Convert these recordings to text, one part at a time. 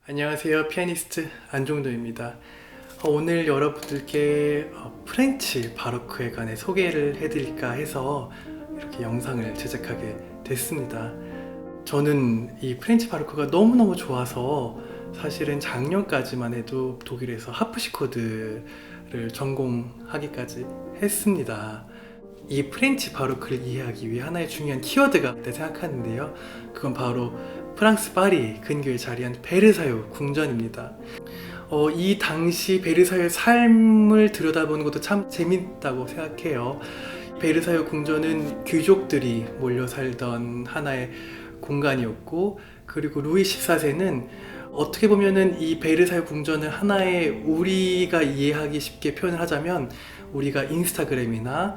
안녕하세요. 피아니스트 안종도입니다. 오늘 여러분들께 프렌치 바로크에 관해 소개를 해드릴까 해서 이렇게 영상을 제작하게 됐습니다. 저는 이 프렌치 바로크가 너무너무 좋아서 사실은 작년까지만 해도 독일에서 하프시코드를 전공하기까지 했습니다. 이 프렌치 바로크를 이해하기 위해 하나의 중요한 키워드가 있다고 생각하는데요. 그건 바로 프랑스 파리 근교에 자리한 베르사유 궁전입니다. 이 당시 베르사유의 삶을 들여다보는 것도 참 재밌다고 생각해요. 베르사유 궁전은 귀족들이 몰려 살던 하나의 공간이었고, 그리고 루이 14세는 어떻게 보면은 이 베르사유 궁전을 하나의 우리가 이해하기 쉽게 표현을 하자면 우리가 인스타그램이나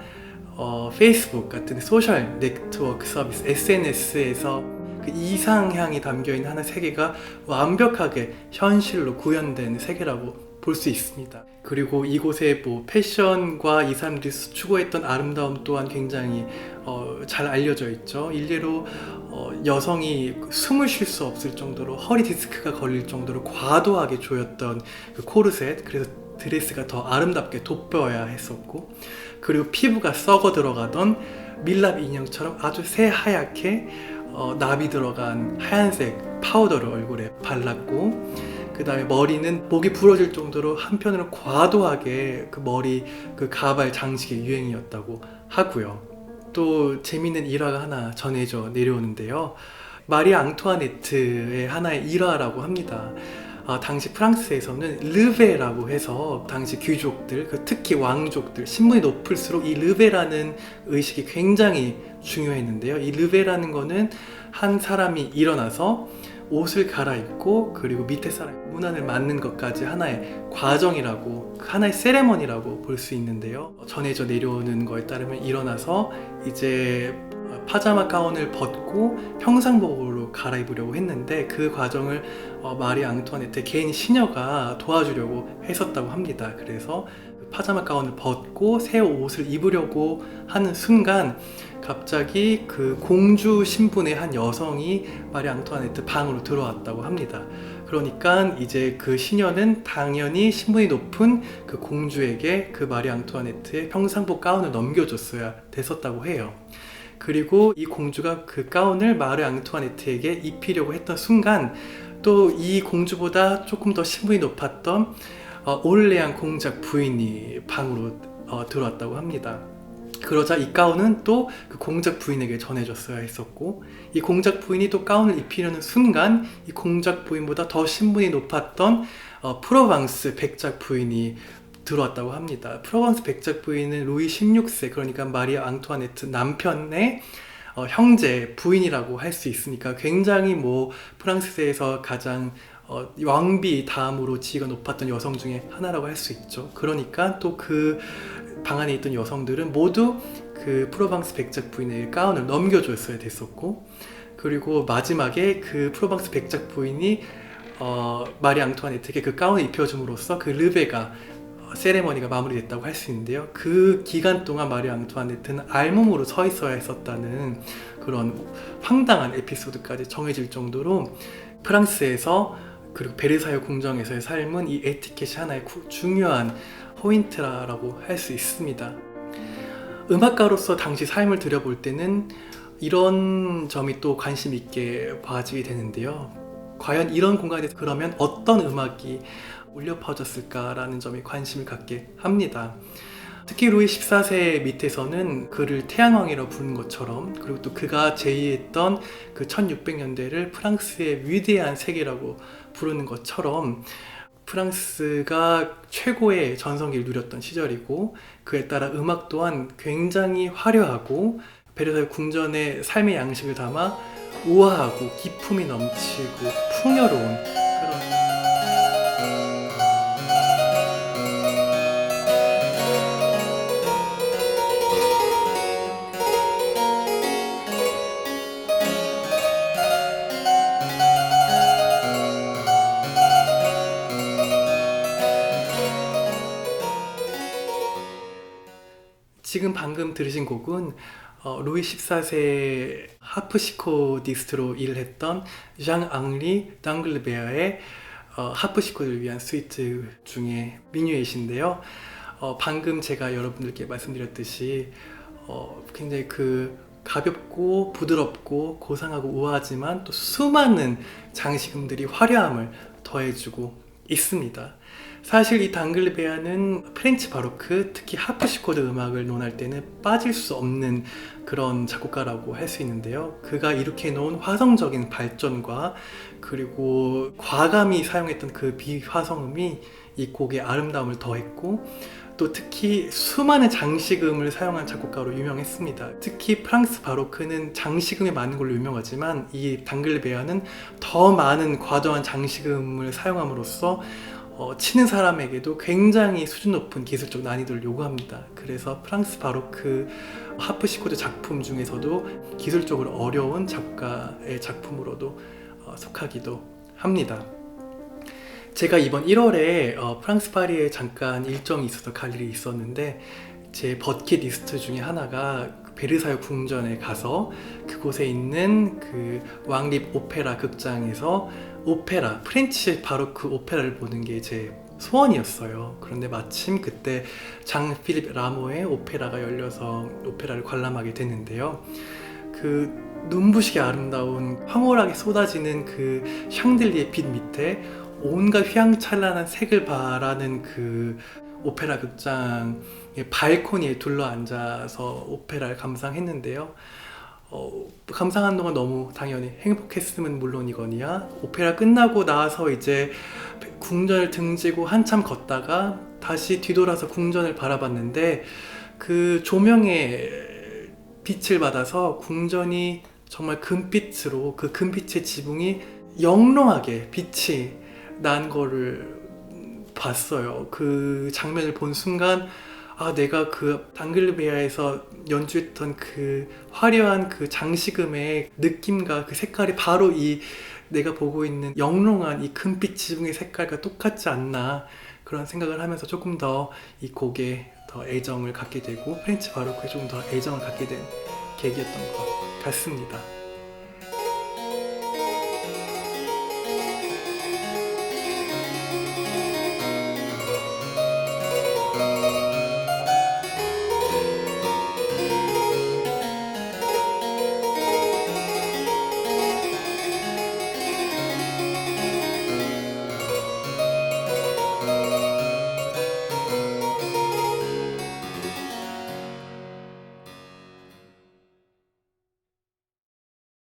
페이스북 같은 소셜 네트워크 서비스 SNS에서 그 이상향이 담겨있는 하나의 세계가 완벽하게 현실로 구현된 세계라고 볼 수 있습니다. 그리고 이곳의 패션과 이 사람들이 추구했던 아름다움 또한 굉장히 잘 알려져 있죠. 일례로 여성이 숨을 쉴 수 없을 정도로 허리 디스크가 걸릴 정도로 과도하게 조였던 그 코르셋, 그래서 드레스가 더 아름답게 돋보여야 했었고, 그리고 피부가 썩어 들어가던 밀랍 인형처럼 아주 새하얗게 납이 들어간 하얀색 파우더를 얼굴에 발랐고, 그 다음에 머리는 목이 부러질 정도로 한편으로 과도하게 그 머리 그 가발 장식의 유행이었다고 하고요. 또 재밌는 일화가 하나 전해져 내려오는데요. 마리 앙투아네트의 하나의 일화라고 합니다. 당시 프랑스에서는 르베라고 해서 당시 귀족들, 특히 왕족들, 신분이 높을수록 이 르베라는 의식이 굉장히 중요했는데요. 이 르베라는 거는 한 사람이 일어나서 옷을 갈아입고 그리고 밑에 사람 문안을 맞는 것까지 하나의 과정이라고, 하나의 세레머니라고 볼 수 있는데요. 전해져 내려오는 거에 따르면 일어나서 이제 파자마 가운을 벗고 평상복으로 갈아입으려고 했는데 그 과정을 마리 앙투아네트의 개인 시녀가 도와주려고 했었다고 합니다. 그래서 파자마 가운을 벗고 새 옷을 입으려고 하는 순간 갑자기 그 공주 신분의 한 여성이 마리 앙투아네트 방으로 들어왔다고 합니다. 그러니까 이제 그 시녀는 당연히 신분이 높은 그 공주에게 그 마리 앙투아네트의 평상복 가운을 넘겨줬어야 됐었다고 해요. 그리고 이 공주가 그 가운을 마리 앙투아네트에게 입히려고 했던 순간 또 이 공주보다 조금 더 신분이 높았던 올레앙 공작 부인이 방으로 들어왔다고 합니다. 그러자 이 가운은 또 그 공작 부인에게 전해졌어야 했었고, 이 공작 부인이 또 가운을 입히려는 순간 이 공작 부인보다 더 신분이 높았던 프로방스 백작 부인이 들어왔다고 합니다. 프로방스 백작 부인은 루이 16세, 그러니까 마리 앙투아네트 남편의 형제 부인이라고 할 수 있으니까 굉장히 프랑스에서 가장 왕비 다음으로 지위가 높았던 여성 중에 하나라고 할 수 있죠. 그러니까 또 그 방 안에 있던 여성들은 모두 그 프로방스 백작 부인의 가운을 넘겨줬어야 됐었고, 그리고 마지막에 그 프로방스 백작 부인이 마리 앙투아네트에게 그 가운을 입혀줌으로써 그 르베가 세레머니가 마무리됐다고 할 수 있는데요. 그 기간 동안 마리 앙투아네트는 알몸으로 서 있어야 했었다는 그런 황당한 에피소드까지 정해질 정도로 프랑스에서 그리고 베르사유 궁정에서의 삶은 이 에티켓이 하나의 중요한 포인트라고 할 수 있습니다. 음악가로서 당시 삶을 들여볼 때는 이런 점이 또 관심 있게 봐지게 되는데요. 과연 이런 공간에서 그러면 어떤 음악이 울려 퍼졌을까라는 점에 관심을 갖게 합니다. 특히 루이 14세 밑에서는 그를 태양왕이라고 부른 것처럼, 그리고 또 그가 제의했던 그 1600년대를 프랑스의 위대한 세계라고 부르는 것처럼 프랑스가 최고의 전성기를 누렸던 시절이고, 그에 따라 음악 또한 굉장히 화려하고 베르사유 궁전의 삶의 양식을 담아 우아하고 기품이 넘치고 풍요로운 그런 지금 방금 들으신 곡은 루이 14세 하프시코디스트로 일을 했던 장 앙리 당글베어의 하프시코드를 위한 스위트 중에 미뉴엣인데요. 방금 제가 여러분들께 말씀드렸듯이 굉장히 가볍고 부드럽고 고상하고 우아하지만 또 수많은 장식음들이 화려함을 더해주고 있습니다. 사실 이 당글베아는 프렌치 바로크, 특히 하프시코드 음악을 논할 때는 빠질 수 없는 그런 작곡가라고 할 수 있는데요. 그가 이렇게 놓은 화성적인 발전과 그리고 과감히 사용했던 그 비화성음이 이 곡의 아름다움을 더했고, 또 특히 수많은 장식음을 사용한 작곡가로 유명했습니다. 특히 프랑스 바로크는 장식음이 많은 걸로 유명하지만 이 당글베아는 더 많은 과도한 장식음을 사용함으로써 치는 사람에게도 굉장히 수준 높은 기술적 난이도를 요구합니다. 그래서 프랑스 바로크 하프시코드 작품 중에서도 기술적으로 어려운 작가의 작품으로도 속하기도 합니다. 제가 이번 1월에 프랑스 파리에 잠깐 일정이 있어서 갈 일이 있었는데, 제 버킷리스트 중에 하나가 베르사유 궁전에 가서 그곳에 있는 그 왕립 오페라 극장에서 프렌치 바로크 오페라를 보는 게 제 소원이었어요. 그런데 마침 그때 장 필립 라모의 오페라가 열려서 오페라를 관람하게 됐는데요. 그 눈부시게 아름다운 황홀하게 쏟아지는 그 샹들리에 빛 밑에 온갖 휘황찬란한 색을 바라는 그 오페라 극장의 발코니에 둘러앉아서 오페라를 감상했는데요. 감상하는 동안 너무 당연히 행복했음은 물론이거니와 오페라 끝나고 나서 이제 궁전을 등지고 한참 걷다가 다시 뒤돌아서 궁전을 바라봤는데, 그 조명의 빛을 받아서 궁전이 정말 금빛으로, 그 금빛의 지붕이 영롱하게 빛이 난 거를 봤어요. 그 장면을 본 순간 내가 그 당글베아에서 연주했던 그 화려한 그 장식음의 느낌과 그 색깔이 바로 이 내가 보고 있는 영롱한 이 금빛 지붕의 색깔과 똑같지 않나, 그런 생각을 하면서 조금 더 이 곡에 더 애정을 갖게 되고 프렌치 바로크에 조금 더 애정을 갖게 된 계기였던 것 같습니다.